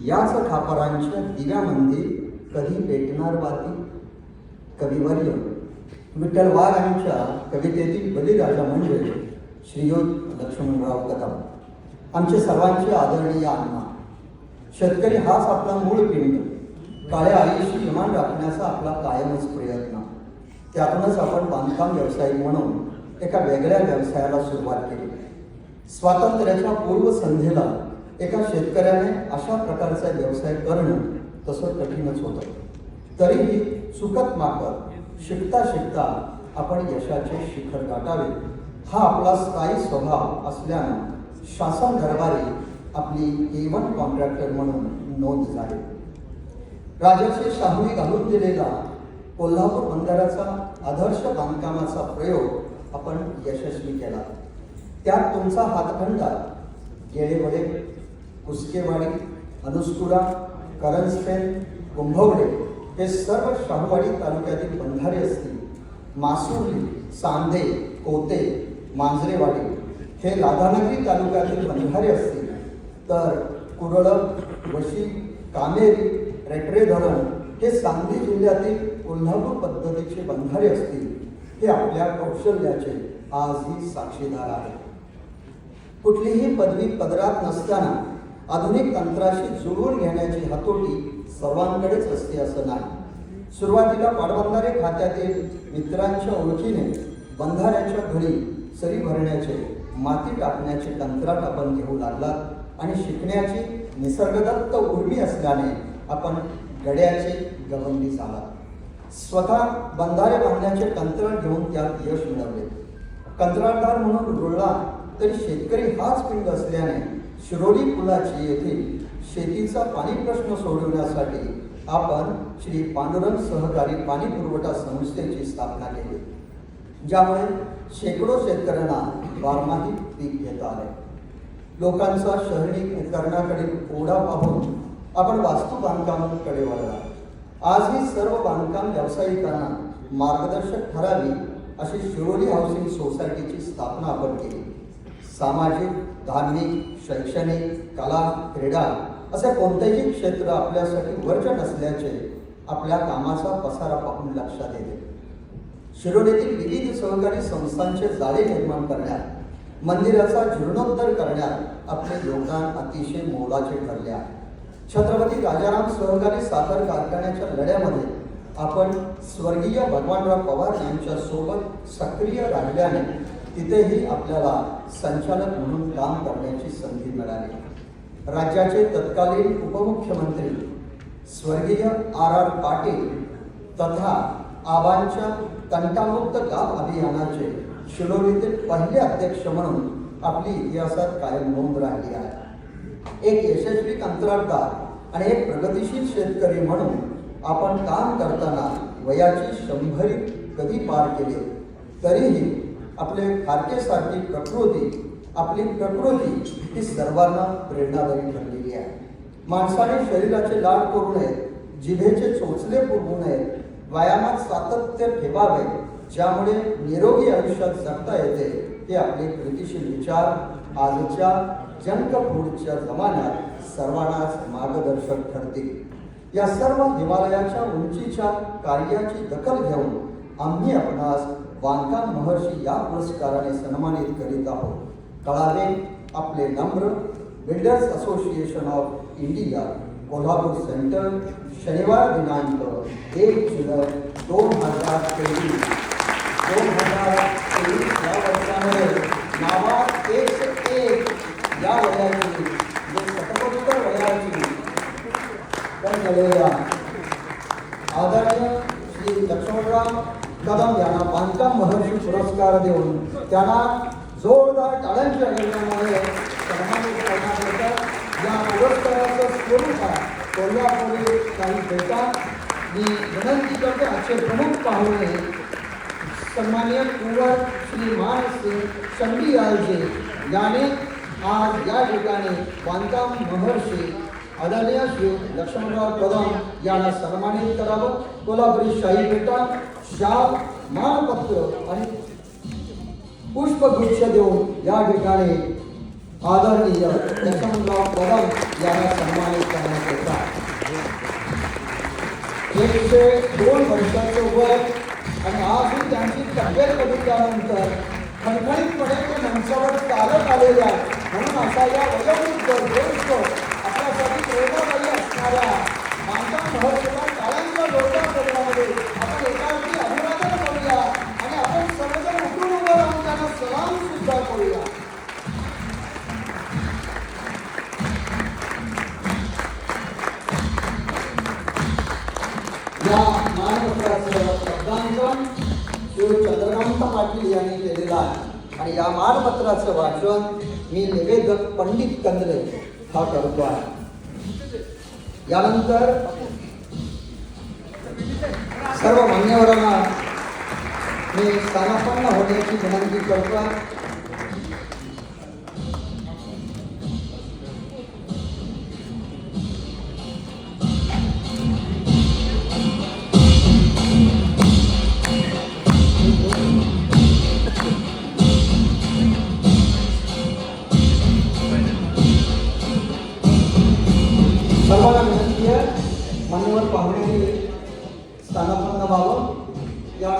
याच खापरांच्या दिव्यामध्ये कधी पेटणार बाती. कविवर्य विठ्ठल वाघ यांच्या कवितेतील बलिराजा म्हणजे श्रीयुत लक्ष्मणराव कदम, आमचे सर्वांचे आदरणीय अण्णा. शेतकरी हाच आपला मूळ पिंड, काळ्या आईशी किमान राखण्याचा आपला कायमच प्रयत्न. त्यातूनच आपण बांधकाम व्यावसायिक म्हणून एका वेगळ्या व्यवसायाला सुरुवात केली. स्वातंत्र्याच्या पूर्वसंध्येला एका शेतकऱ्याने अशा प्रकारचा व्यवसाय करणं तसं कठीणच होतं. तरीही चुकत माकत शिकता शिकता आपण यशाचे शिखर गाठावे हा आपला स्थायी स्वभाव असल्यानं शासन दरबारी आपली A1 कॉन्ट्रॅक्टर म्हणून नोंद झाली. राजाची शाहूने घालून दिलेला कोल्हापूर बंदराचा आदर्श बांधकामाचा प्रयोग आपण यशस्वी केला. त्यात तुमचा हातखंडा, गेळेवडे, कुस्केवाडी, अनुस्कुरा, करंजफेन, कुंभवडे हे सर्व शाहूवाडी तालुक्यातील बंधारे असतील. मासुर्ली, सांधे, कोते, मांजरेवाडी हे राधानगरी तालुक्यातील बंधारे असतील. तर कुरळप, वशी, कामेरी, रेटरे धरण हे सांगली जिल्ह्यातील कोल्हापूर पद्धतीचे बंधारे असतील. हे आपल्या कौशल्याचे आजही साक्षीदार आहेत. कुठलीही पदवी पदरात नसताना आधुनिक तंत्राशी जुळवून घेण्याची हातोटी सर्वांकडेच असते असं नाही. सुरुवातीला पाटबंधारे खात्यातील मित्रांच्या ओळखीने बंधाऱ्याच्या घरी सरी भरण्याचे, माती टाकण्याचे कंत्राट आपण घेऊ लागलात आणि शिकण्याची निसर्गदत्त उर्मी असल्याने आपण गड्याचे गवंडी झालात. स्वतः बंधारे बांधण्याचे कंत्राट घेऊन त्यात यश मिळवले. कंत्राटदार म्हणून रुळला तरी शेतकरी हाच पिंड असल्याने शिरोली पुलाची येथील शेतीचा पाणी प्रश्न सोडवण्यासाठी आपण श्री पांडुरंग सहकारी पाणी पुरवठा संस्थेची स्थापना केली, ज्यामुळे शेकडो शेतकऱ्यांना बारमाही पीक घेता आले. लोकांचा शहरीकरणाकडील ओढा पाहून आपण वास्तू बांधकामाकडे वळला. आजही सर्व बांधकाम व्यावसायिकांना मार्गदर्शक ठरावी अशी शिरोली हाऊसिंग सोसायटीची स्थापना आपण केली. सामाजिक, धार्मिक, शैक्षणिक, कला, क्रीडा असे कोणतेही क्षेत्र आपल्यासाठी वर्ज्य नसल्याचे आपल्या कामाचा पसारा पाहून लक्षात येते. शिरोलीतील विविध सहकारी संस्थांचे जाळे निर्माण करण्यात, मंदिराचा जीर्णोद्धार करण्यात आपले योगदान अतिशय मोलाचे ठरले आहे. छत्रपती राजाराम सहकारी साखर कारखान्याच्या लढ्यामध्ये आपण स्वर्गीय भगवानराव पवार यांच्या सोबत सक्रिय राहिल्याने तिथेही आपल्याला संचालक म्हणून काम करण्याची संधी मिळाली. राज्याचे तत्कालीन उपमुख्यमंत्री स्वर्गीय R.R. पाटील तथा आबांच्या तंटामुक्त गाव अभियानाचे शिरोलीतील पहिले अध्यक्ष म्हणून आपली इतिहासात कायम नोंद राहिली आहे. एक यशस्वी कंत्राटदार आणि एक प्रगतिशील शेतकरी म्हणून आपण काम करताना वयाची 100 कधी पार केले तरीही आपले फारकेसारखी आपली प्रकृती ही सर्वांना प्रेरणादायी ठरलेली आहे. माणसाने शरीराचे लाड करू नये, जिभेचे चोचले पुरवू नये, व्यायामात सातत्य ठेवावे, ज्यामुळे निरोगी आयुष्यात जगता येते. हे आपले कृतिशील विचार आजच्या जंक फूडच्या जमान्यात सर्वांनाच मार्गदर्शक ठरतील. या सर्व हिमालयाच्या उंचीच्या कार्याची दखल घेऊन आम्ही आपणास बांधकाम महर्षी या पुरस्काराने सन्मानित करीत आहोत. कळावे आपले नम्र. Builders association of India, Kolhapur centre, शनिवार दिनांक 1 जुलै 2023 या वर्षामध्ये नावात 101 या वयाची शतकोत्तर वयाची झालेल्या आदरणीय श्री लक्ष्मणराव कदम यांना बांधकाम महर्षी पुरस्कार देऊन त्यांना जोरदार टाळ्यांच्या निर्णयामुळे सन्मानित करण्यात येतात. या पुरस्काराचं स्वरूप आहे कोल्हापुरी काही भेटा. मी विनंती करतो आजचे प्रमुख पाहुणे सन्माननीय कुंवर श्री मानसिंग चंडीलालजी याने आज या ठिकाणी बांधकाम महर्षी आदरणीय श्री लक्ष्मणराव कदम यांना सन्मानित करावं. कोल्हापुरी शाही भेटा, शाल, मानपत्र आणि पुष्पगुच्छ देऊन या ठिकाणी आदरणीय लक्ष्मणराव कदम यांना सन्मानित करण्यात येतात. 102 वर्षाचं वय आणि आजही त्यांची तब्येत बघितल्यानंतर खणखणीतपणे ते मंचावर चालत आलेले आहेत. म्हणून अशा या वयोवृद्ध ज्येष्ठ आपल्यासाठी प्रेरणादायी असणाऱ्या माता महर्षीला टाळ्यांच्या जोरदार गजरामध्ये आपण एकाकी अभिवादन करूया आणि आपण सर्वजण उठून उभं राहून त्यांना सलाम सुद्धा करूया. या मानपत्राचं शब्दांकन श्री चंद्रकांत पाटील यांनी केलेलं आहे आणि या मानपत्राचं वाचन मी निवेदक पंडित कंदरे हा करतो आहे. यानंतर सर्व मान्यवरांना मी स्थानापन्न होण्याची विनंती करतो आहे. सर्वांना विनंती आहे मान्यवर पाहुण्यांनी स्थानापन्न व्हावं. या